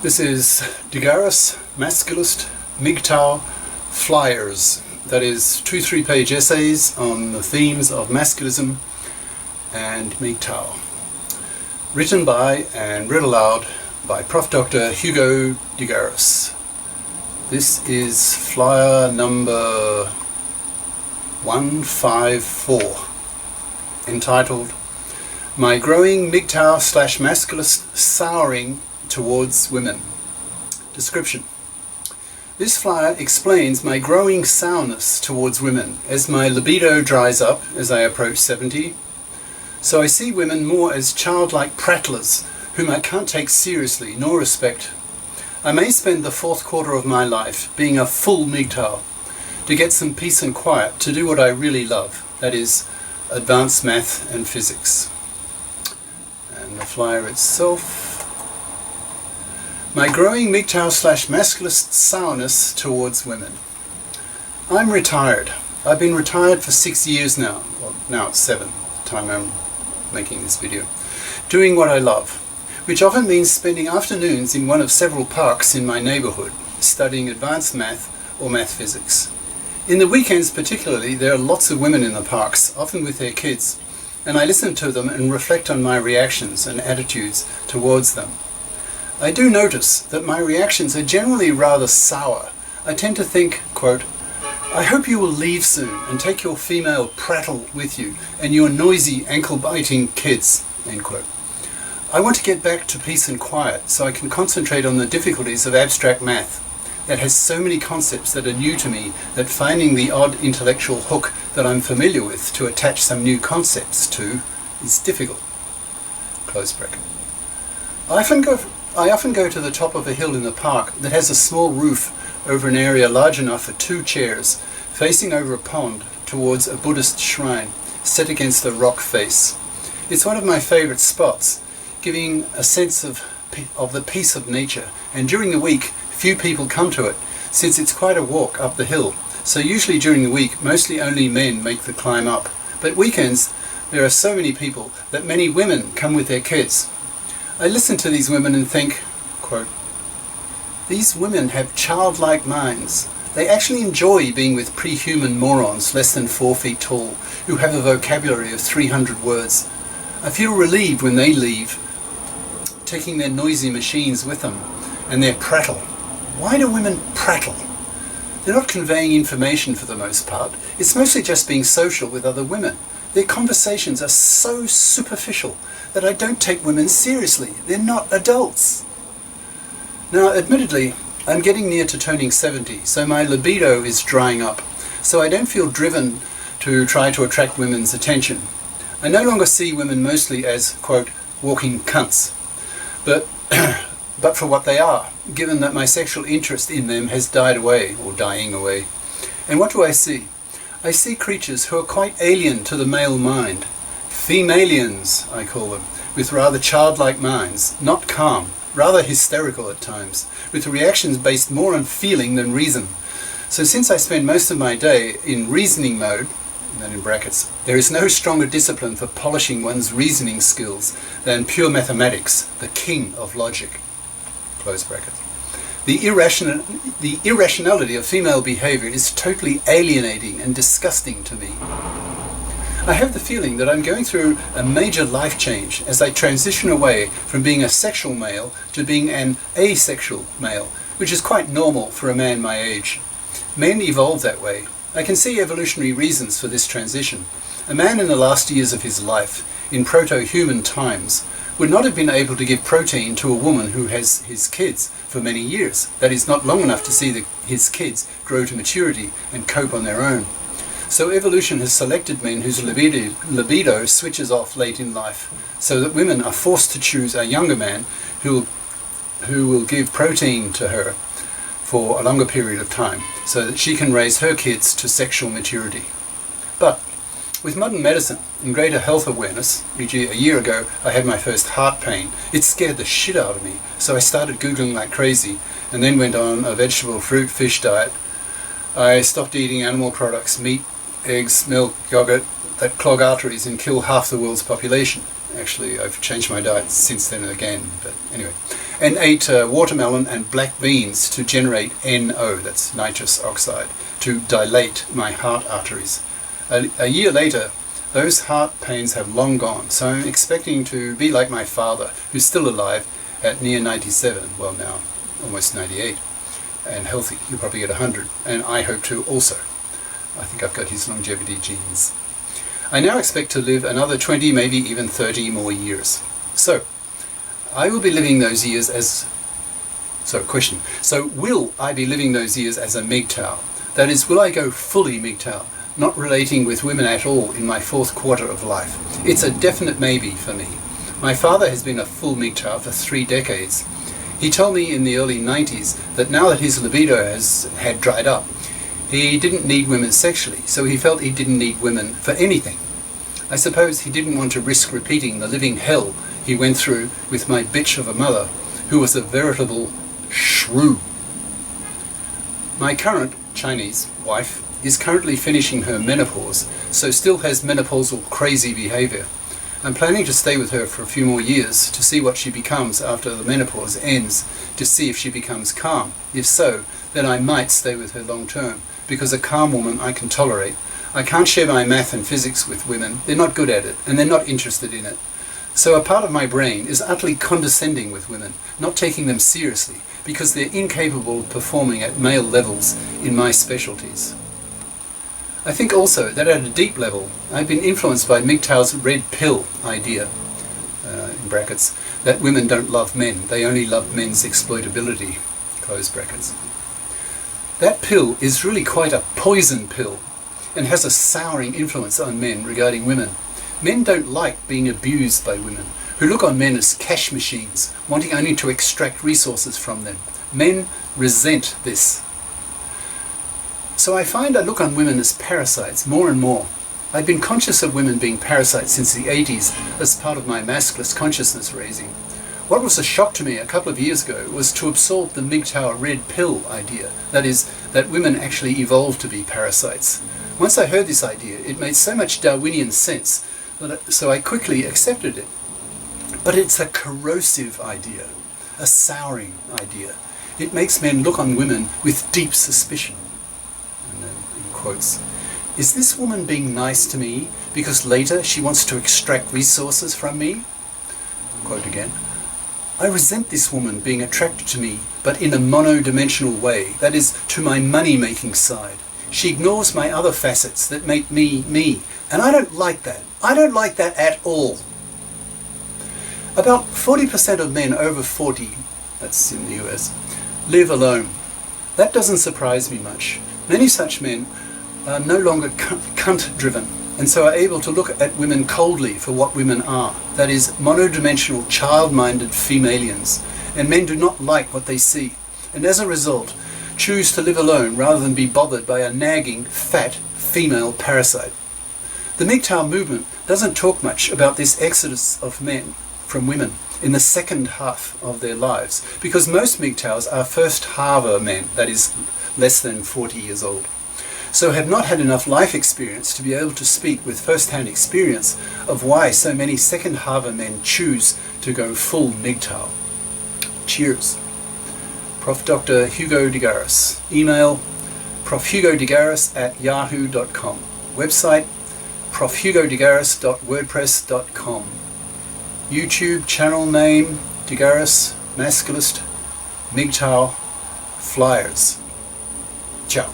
This is GARIS Masculist MGTOW flyers. That is 2 3-page essays on the themes of masculism and MGTOW. Written by and read aloud by Prof. Dr. Hugo GARIS. This is flyer number 154, entitled My Growing MGTOW/Masculist Souring Towards Women. Description. This flyer explains my growing sourness towards women as my libido dries up as I approach 70. So I see women more as childlike prattlers whom I can't take seriously nor respect. I may spend the fourth quarter of my life being a full MGTOW to get some peace and quiet to do what I really love, that is, advanced math and physics. And the flyer itself. My growing MGTOW/masculist sourness towards women. I'm retired. I've been retired for 6 years now. Well, now it's 7, the time I'm making this video. Doing what I love, which often means spending afternoons in one of several parks in my neighborhood, studying advanced math or math physics. In the weekends particularly, there are lots of women in the parks, often with their kids, and I listen to them and reflect on my reactions and attitudes towards them. I do notice that my reactions are generally rather sour. I tend to think, quote, I hope you will leave soon and take your female prattle with you and your noisy ankle-biting kids, end quote. I want to get back to peace and quiet so I can concentrate on the difficulties of abstract math that has so many concepts that are new to me that finding the odd intellectual hook that I'm familiar with to attach some new concepts to is difficult. Close bracket. I often go to the top of a hill in the park that has a small roof over an area large enough for 2 chairs, facing over a pond towards a Buddhist shrine set against a rock face. It's one of my favorite spots, giving a sense of the peace of nature, and during the week few people come to it since it's quite a walk up the hill. So usually during the week mostly only men make the climb up, but weekends there are so many people that many women come with their kids. I listen to these women and think, quote, these women have childlike minds. They actually enjoy being with pre-human morons less than 4 feet tall who have a vocabulary of 300 words. I feel relieved when they leave, taking their noisy machines with them and their prattle. Why do women prattle? They're not conveying information for the most part. It's mostly just being social with other women. Their conversations are so superficial that I don't take women seriously. They're not adults. Now, admittedly, I'm getting near to turning 70, so my libido is drying up, so I don't feel driven to try to attract women's attention. I no longer see women mostly as, quote, walking cunts, but for what they are, given that my sexual interest in them has died away, or dying away. And what do I see? I see creatures who are quite alien to the male mind. Femalians, I call them, with rather childlike minds, not calm, rather hysterical at times, with reactions based more on feeling than reason. So since I spend most of my day in reasoning mode, and then in brackets, there is no stronger discipline for polishing one's reasoning skills than pure mathematics, the king of logic. Close brackets. The irrationality of female behavior is totally alienating and disgusting to me. I have the feeling that I'm going through a major life change as I transition away from being a sexual male to being an asexual male, which is quite normal for a man my age. Men evolve that way. I can see evolutionary reasons for this transition. A man in the last years of his life, in proto-human times, would not have been able to give protein to a woman who has his kids for many years. That is, not long enough to see his kids grow to maturity and cope on their own. So evolution has selected men whose libido switches off late in life, so that women are forced to choose a younger man who will give protein to her for a longer period of time, so that she can raise her kids to sexual maturity. But with modern medicine and greater health awareness, e.g. a year ago I had my first heart pain, it scared the shit out of me, so I started Googling like crazy and then went on a vegetable, fruit, fish diet. I stopped eating animal products, meat, eggs, milk, yogurt, that clog arteries and kill half the world's population. Actually, I've changed my diet since then again, but anyway. And ate watermelon and black beans to generate NO, that's nitrous oxide, to dilate my heart arteries. A year later, those heart pains have long gone, so I'm expecting to be like my father, who's still alive at near 97, well now, almost 98, and healthy. He'll probably get 100, and I hope to also. I think I've got his longevity genes. I now expect to live another 20, maybe even 30 more years. So, I will be living those years as... question. So, will I be living those years as a MGTOW? That is, will I go fully MGTOW, not relating with women at all in my fourth quarter of life? It's a definite maybe for me. My father has been a full MGTOW for 3 decades. He told me in the early 90s that now that his libido had dried up, he didn't need women sexually, so he felt he didn't need women for anything. I suppose he didn't want to risk repeating the living hell he went through with my bitch of a mother, who was a veritable shrew. My current Chinese wife is currently finishing her menopause, so still has menopausal crazy behavior. I'm planning to stay with her for a few more years to see what she becomes after the menopause ends, to see if she becomes calm. If so, then I might stay with her long term, because a calm woman I can tolerate. I can't share my math and physics with women. They're not good at it, and they're not interested in it. So a part of my brain is utterly condescending with women, not taking them seriously, because they're incapable of performing at male levels in my specialties. I think also that at a deep level, I've been influenced by MGTOW's red pill idea, in brackets, that women don't love men, they only love men's exploitability, close brackets. That pill is really quite a poison pill and has a souring influence on men regarding women. Men don't like being abused by women, who look on men as cash machines, wanting only to extract resources from them. Men resent this. So I find I look on women as parasites more and more. I've been conscious of women being parasites since the 80s as part of my masculist consciousness raising. What was a shock to me a couple of years ago was to absorb the MGTOW red pill idea, that is, that women actually evolved to be parasites. Once I heard this idea, it made so much Darwinian sense, so I quickly accepted it. But it's a corrosive idea, a souring idea. It makes men look on women with deep suspicion. And then, in quotes, is this woman being nice to me because later she wants to extract resources from me? Quote again. I resent this woman being attracted to me, but in a mono-dimensional way, that is, to my money-making side. She ignores my other facets that make me, me, and I don't like that. I don't like that at all. About 40% of men over 40, that's in the US, live alone. That doesn't surprise me much. Many such men are no longer cunt-driven, and so are able to look at women coldly for what women are, that is, monodimensional, child-minded femalians, and men do not like what they see, and as a result, choose to live alone rather than be bothered by a nagging, fat, female parasite. The MGTOW movement doesn't talk much about this exodus of men from women in the second half of their lives, because most MGTOWs are first halver men, that is, less than 40 years old, so have not had enough life experience to be able to speak with first-hand experience of why so many second halver men choose to go full MGTOW. Cheers. Prof. Dr. Hugo de GARIS. Email profhugodegaris@yahoo.com. Website profhugodegaris.wordpress.com. YouTube channel name de GARIS Masculist MGTOW Flyers. Ciao.